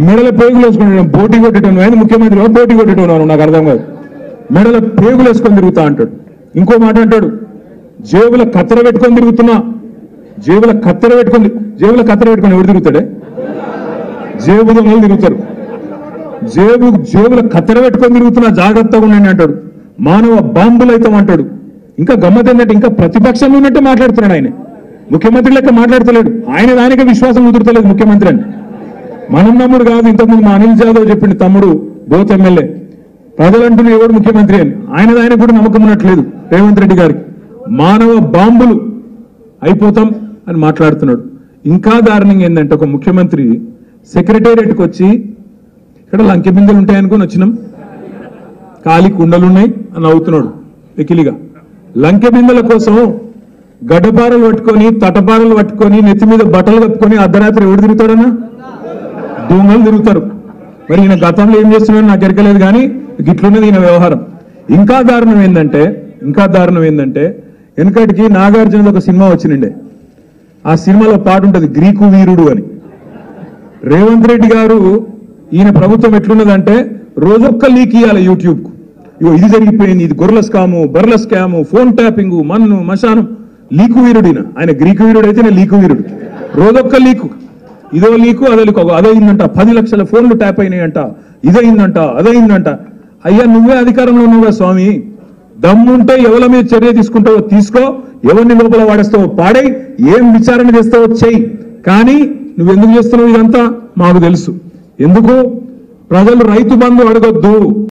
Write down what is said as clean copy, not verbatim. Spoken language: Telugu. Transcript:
మెడల పేగులు వేసుకుని పోటీ కొట్టేటోను ఆయన ముఖ్యమంత్రి పోటీ కొట్టేటోను నాకు అర్థం కాదు. మెడల పేగులు వేసుకొని తిరుగుతా అంటాడు. ఇంకో మాట అంటాడు, జేబుల కత్తెర పెట్టుకొని తిరుగుతున్నా. జేబుల కత్తెర పెట్టుకొని ఎవరు తిరుగుతాడే? జేబు దొంగలు తిరుగుతారు. జేబుల కత్తెర పెట్టుకొని తిరుగుతున్నా, జాగ్రత్తగా ఉండండి అంటాడు. మానవ బాంబులు అవుతామంటాడు. ఇంకా గమ్మత్ ఏంటంటే ఇంకా ప్రతిపక్షంలో ఉన్నట్టే మాట్లాడుతున్నాడు ఆయన. ముఖ్యమంత్రి లెక్క మాట్లాడతలేడు. ఆయన దానికే విశ్వాసం కుదురుతలేదు ముఖ్యమంత్రి అని. మనం నమ్ముడు కాదు. ఇంతకుముందు మా అనిల్ జాదవ్ చెప్పింది, తమ్ముడు బోత్ ఎమ్మెల్యే, ప్రజలంటూనే ఎవడు ముఖ్యమంత్రి అని. ఆయన కూడా నమ్మకం ఉన్నట్లేదు రేవంత్ రెడ్డి గారికి. మానవ బాంబులు అయిపోతాం అని మాట్లాడుతున్నాడు. ఇంకా దారుణంగా ఏంటంటే ఒక ముఖ్యమంత్రి సెక్రటేరియట్కి వచ్చి ఇక్కడ లంకె బిందెలు ఉంటాయనుకొని వచ్చినాం, ఖాళీ కుండలున్నాయి అని అవుతున్నాడు వెకిలిగా. లంకె బిందెల కోసం గడ్డపారలు పట్టుకొని తటపారలు పట్టుకొని నెత్తి మీద బట్టలు కప్పుకొని అర్ధరాత్రి ఎవడు తిరుగుతాడన్నా? దొంగలు తిరుగుతారు. మరి ఈయన గతంలో ఏం చేస్తున్నాడో నాకు ఎరకలేదు కానీ గిట్లున్నది ఈయన వ్యవహారం. ఇంకా దారుణం ఏంటంటే వెనకటికి నాగార్జునది ఒక సినిమా వచ్చినండే. ఆ సినిమాలో పాట ఉంటుంది, గ్రీకు వీరుడు అని. రేవంత్ రెడ్డి గారు ఈయన ప్రభుత్వం ఎట్లున్నదంటే రోజొక్క లీక్ ఇవ్వాలి యూట్యూబ్కు. ఇగో ఇది జరిగిపోయింది, ఇది గొర్రెల స్కాము, బర్రెల స్కాము, ఫోన్ ట్యాపింగ్, మన్ను మశానం. లీకు వీరుడు ఆయన గ్రీకు వీరుడు అయితే లీకు వీరుడు. రోజొక్క లీకు, ఇదో లీకు అదో లీకు, అదయిందంట, 10 లక్షల ఫోన్లు ట్యాప్ అయినాయంట, ఇదయిందంట అదయిందంట. అయ్యా నువ్వే అధికారంలో ఉన్నావుగా స్వామి, దమ్ముంటే ఎవరి మీద చర్య తీసుకుంటావో తీసుకో, ఎవరిని లోపల వాడేస్తావో పాడై, ఏం విచారణ చేస్తావో చెయ్యి. కానీ నువ్వెందుకు చేస్తున్నావు ఇదంతా మాకు తెలుసు. ఎందుకు? ప్రజలు రైతు బంధు అడగొద్దు.